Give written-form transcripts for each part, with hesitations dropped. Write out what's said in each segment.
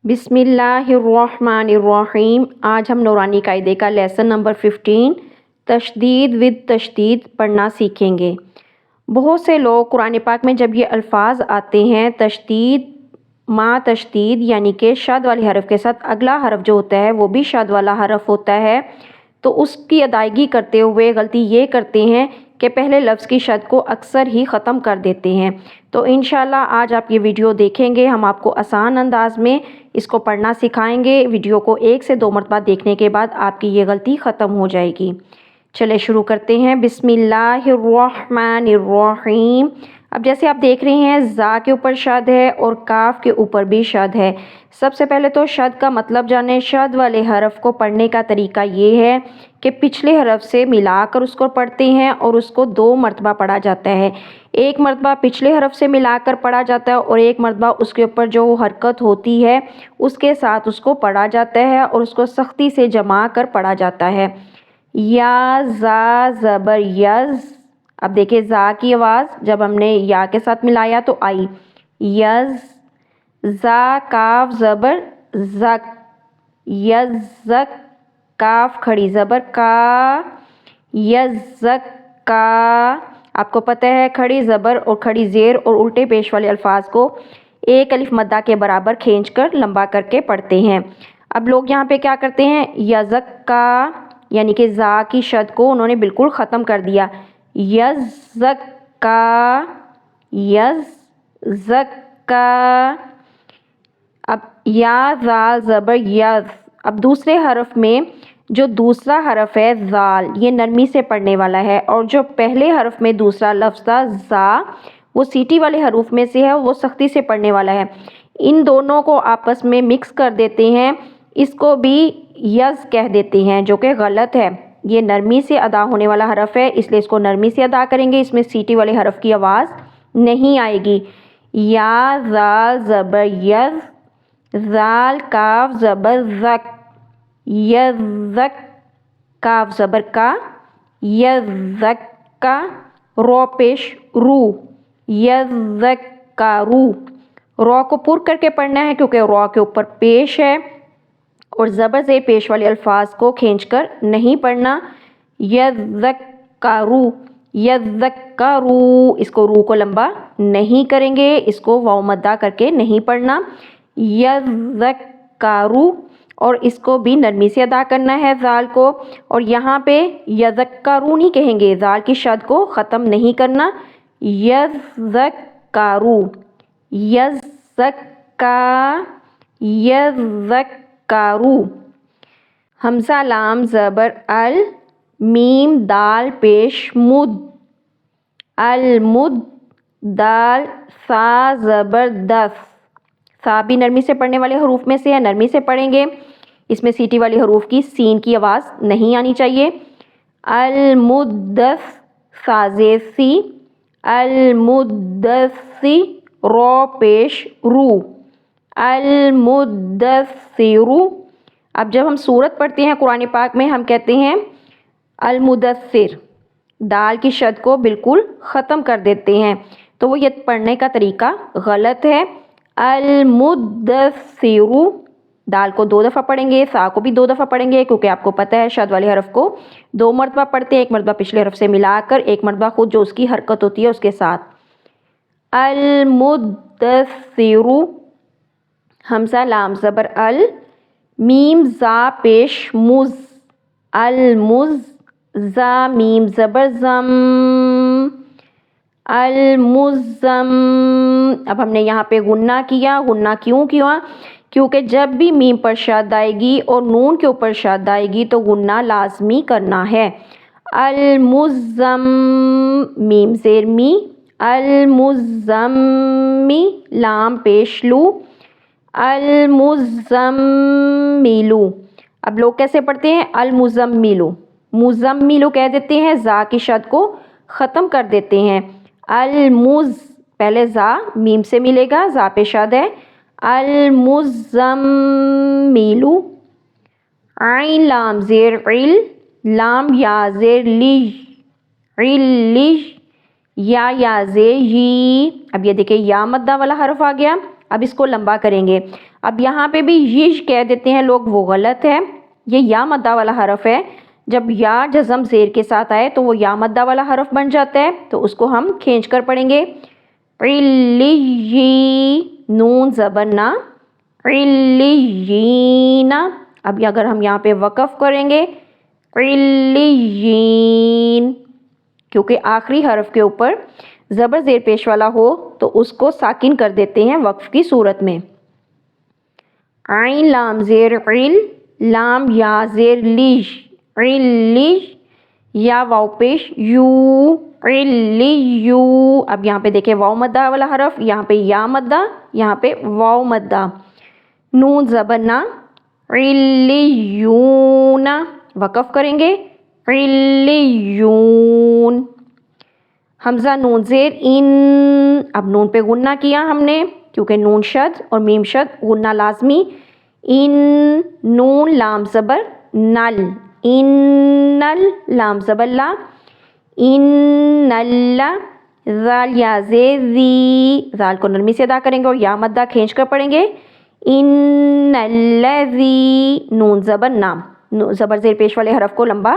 बिस्मिल्लाहिर्रहमानिर्रहीम। आज हम नूरानी कायदे का लेसन नंबर 15 तशदीद विद तशदीद पढ़ना सीखेंगे। बहुत से लोग कुरान पाक में जब ये अल्फाज आते हैं तशदीद माँ तशदीद यानी कि शद वाले हरफ के साथ अगला हरफ जो होता है वो भी शद वाला हरफ होता है, तो उसकी अदायगी करते हुए गलती ये करते हैं कि पहले लफ्ज़ की शद को अक्सर ही ख़त्म कर देते हैं। तो इंशाल्लाह आज आप ये वीडियो देखेंगे, हम आपको आसान अंदाज में इसको पढ़ना सिखाएंगे। वीडियो को 1 से 2 मरतबा देखने के बाद आपकी ये गलती ख़त्म हो जाएगी। चले शुरू करते हैं। बिस्मिल्लाहिर्रहमानिर्रहीम। अब जैसे आप देख रहे हैं ज़ा के ऊपर शद है और काफ के ऊपर भी शद है। सबसे पहले तो शद का मतलब जाने। शद वाले हरफ को पढ़ने का तरीका ये है कि पिछले हरफ से मिलाकर उसको पढ़ते हैं और उसको 2 मरतबा पढ़ा जाता है। 1 मरतबा पिछले हरफ से मिलाकर पढ़ा जाता है और 1 मरतबा उसके ऊपर जो हरकत होती है उसके साथ उसको पढ़ा जाता है और उसको सख्ती से जमा कर पढ़ा जाता है। या ज़ा ज़बर यज़। अब देखिए ज़ा की आवाज़ जब हमने या के साथ मिलाया तो आई यज़। ज़ा काफ ज़बर ज़क यज़क। काफ खड़ी ज़बर का यज़क का। आपको पता है खड़ी ज़बर और खड़ी ज़ेर और उल्टे पेश वाले अल्फाज को एक अलिफ मद्दा के बराबर खींचकर लंबा करके पढ़ते हैं। अब लोग यहाँ पे क्या करते हैं, यज़क का यानी कि ज़ा की शद को उन्होंने बिल्कुल ख़त्म कर दिया। यज़क का यज़क का। अब या ज़ा ज़बर यज़। अब दूसरे हरफ में जो दूसरा हरफ है ज़ाल, ये नरमी से पढ़ने वाला है, और जो पहले हरफ में दूसरा लफ्ज़ था ज़ा वो सीटी वाले हरूफ में से है, वो सख्ती से पढ़ने वाला है। इन दोनों को आपस में मिक्स कर देते हैं, इसको भी यज़ कह देते हैं जो कि गलत है। ये नरमी से अदा होने वाला हरफ है इसलिए इसको नरमी से अदा करेंगे, इसमें सीटी वाले हरफ की आवाज़ नहीं आएगी। या ज़ाल ज़बर यज़। ज़ाल काफ ज़बर ज़क यज़क। काफ ज़बर का यज़क का। रो पेश रू यज़क का रू। रो को पुर करके पढ़ना है क्योंकि रो के ऊपर पेश है और ज़बर से पेश वाले अल्फाज को खींचकर नहीं पढ़ना। यज़क का रू यज़क का रू। इसको रू को लंबा नहीं करेंगे, इसको वाव मद्दा करके नहीं पढ़ना। यज़क का रू। और इसको भी नरमी से अदा करना है ज़ाल को, और यहाँ पे यज़क का रू नहीं कहेंगे, ज़ाल की शद को ख़त्म नहीं करना। यज़क का रू यज़क का यज़क का रू। हमज़ा लाम ज़बर अल। मीम दाल पेश मुद अल मुद। दाल सा ज़बर दस। सा भी नरमी से पढ़ने वाले हरूफ में से है, नरमी से पढ़ेंगे, इसमें सीटी वाले हरूफ की सीन की आवाज़ नहीं आनी चाहिए। अल मुद्दस साजेसी अल मुद्दसी। रो पेश रू अल मुद्दसिरू। अब जब हम सूरत पढ़ते हैं कुरान पाक में हम कहते हैं अल मुदस्सिर, दाल की शद को बिल्कुल ख़त्म कर देते हैं, तो वो ये पढ़ने का तरीका गलत है। अल मुदस्सिरू। दाल को 2 दफ़ा पढ़ेंगे, सा को भी 2 दफ़ा पढ़ेंगे क्योंकि आपको पता है शद वाले हरफ को 2 मरतबा पढ़ते हैं, 1 मरतबा पिछले हरफ से मिलाकर, 1 मरतबा खुद जो उसकी हरकत होती है उसके साथ। अल मुदस्सिरू। हमज़ा लाम ज़बर अल। मीम ज़ा पेश मुज़ अल मुज़। ज़ा मीम ज़बर ज़म अल मुज़्ज़म। अब हमने यहाँ पे गुन्ना किया। गुन्ना क्यों किया? क्योंकि जब भी मीम पर शद आएगी और नून के ऊपर शद आएगी तो गुन्ना लाजमी करना है। अल मुज़्ज़म मीम ज़ेर मी अल मुज़्ज़म्मी। लाम पेश लू अल मुज़्ज़म्मिलू। अब लोग कैसे पढ़ते हैं अल मुज़्ज़म्मिलू, मुज़्ज़म्मिलू कह देते हैं, ज़ा की शद को ख़त्म कर देते हैं। अल मुज़ पहले ज़ा मीम से मिलेगा, ज़ा पे शद है। अल मुज़्ज़म्मिलू। आइन लाम ज़ेर इल। लाम या ज़ेर लिज लिज। या ज़ेर यी। अब ये देखिए या मद्दा वाला हरफ आ गया, अब इसको लंबा करेंगे। اب یہاں پہ بھی یش کہہ دیتے ہیں لوگ، وہ غلط ہے، یہ یا مدہ والا حرف ہے، جب یا جزم زیر کے ساتھ آئے تو وہ یا مدہ والا حرف بن جاتا ہے، تو اس کو ہم کھینچ کر پڑھیں گے، علی نون زبر نا، علیین۔ اب اگر ہم یہاں پہ وقف کریں گے علیین، کیونکہ آخری حرف کے اوپر زبر زیر پیش والا ہو تو اس کو ساکن کر دیتے ہیں وقف کی صورت میں۔ عین لام زیر عل، لام یا زیر لیش، علیش، یا واو پیش یو، علیو۔ اب یہاں پہ دیکھیں واو مدہ والا حرف، یہاں پہ یا مدہ، یہاں پہ واو مدہ، نون زبر نا، علیون، وقف کریں گے علیون۔ حمزہ نون زیر ان، اب نون پہ غنہ کیا ہم نے کیونکہ نون شد اور میم شد، غنہ لازمی، ان، نون لام زبر نل، انل، لام زبر لا، انل، ذال یا زیر ذی، ذال کو نرمی سے ادا کریں گے اور یا مدہ کھینچ کر پڑھیں گے، ان الذی، نون زبر نا، زبر زیر پیش والے حرف کو لمبا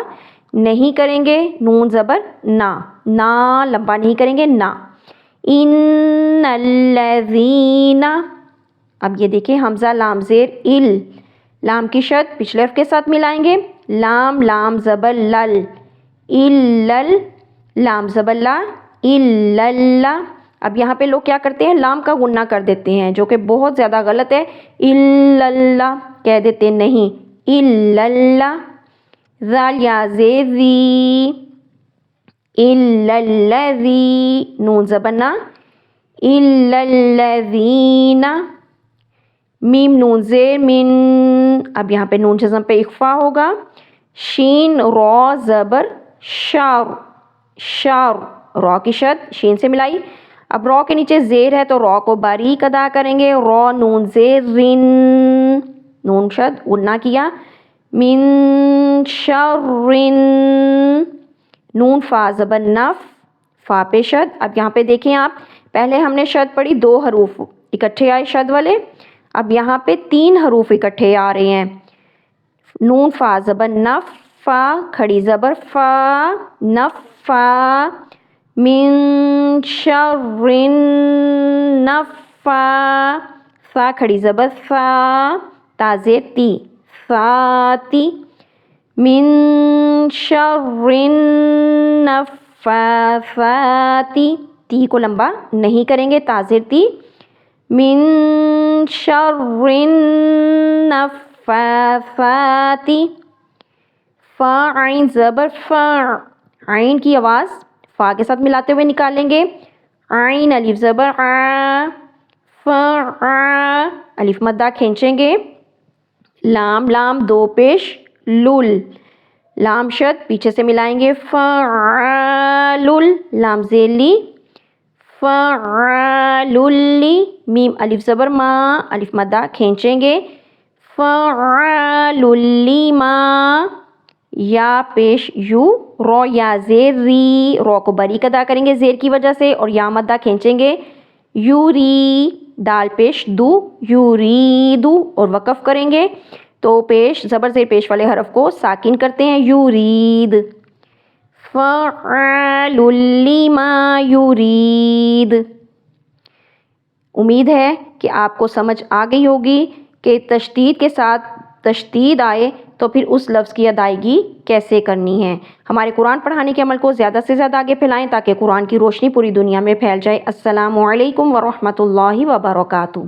نہیں کریں گے، نون زبر نا، نا لمبا نہیں کریں گے، نا، ان الذین۔ اب یہ دیکھیں حمزہ لام زیر ال، لام کی شد پچھلے حرف کے ساتھ ملائیں گے، لام لام زبر لل، الل، لام زبر لا، الل۔ اب یہاں پہ لوگ کیا کرتے ہیں، لام کا غنہ کر دیتے ہیں جو کہ بہت زیادہ غلط ہے، الل کہہ دیتے نہیں، الل، ذال یا زیر ذی، الذی، نون زبر نا، الذین، میم نون زیر من، اب یہاں پہ نون جزم پہ اخفا ہوگا، شین را زبر شار، شار، را کی شد شین سے ملائی، اب را کے نیچے زیر ہے تو را کو باریک ادا کریں گے، را نون زیر رن، نون شد غنہ کیا، من شر، نون فا زبر نف، فا پہ شد۔ اب یہاں پہ دیکھیں آپ، پہلے ہم نے شد پڑھی، 2 حروف اکٹھے آئے شد والے، اب یہاں پہ 3 حروف اکٹھے آ رہے ہیں، نون فا زبر نف، فا کھڑی زبر فا، نف فا، من شر نفا، فا کھڑی زبر فا، تا زیر تی، فاتی، من شر نفاثاتی، تی کو لمبا نہیں کریں گے، تا زیر تی، من شر نفاثاتی، فا عین زبر فا، عین کی آواز فا کے ساتھ ملاتے ہوئے نکالیں گے، عین الف زبر آ، فا آ، الف مدہ کھینچیں گے، لام لام 2 پیش لول، لام شد پیچھے سے ملائیں گے، فعالل، لام زیر لی، فعاللی، میم الف زبر ما، الف مدہ کھینچیں گے، فعاللی ما، یا پیش یو، رو یا زیر ری، رو کو باریک ادا کریں گے زیر کی وجہ سے اور یا مدہ کھینچیں گے، یوری، دال پیش دو، یوریدو، اور وقف کریں گے تو پیش زبر زیر پیش والے حرف کو ساکن کرتے ہیں، یورید، فعال لما یورید۔ امید ہے کہ آپ کو سمجھ آ گئی ہوگی کہ تشدید کے ساتھ تشدید آئے تو پھر اس لفظ کی ادائیگی کیسے کرنی ہے۔ ہمارے قرآن پڑھانے کے عمل کو زیادہ سے زیادہ آگے پھیلائیں تاکہ قرآن کی روشنی پوری دنیا میں پھیل جائے۔ السلام علیکم ورحمۃ اللہ وبرکاتہ۔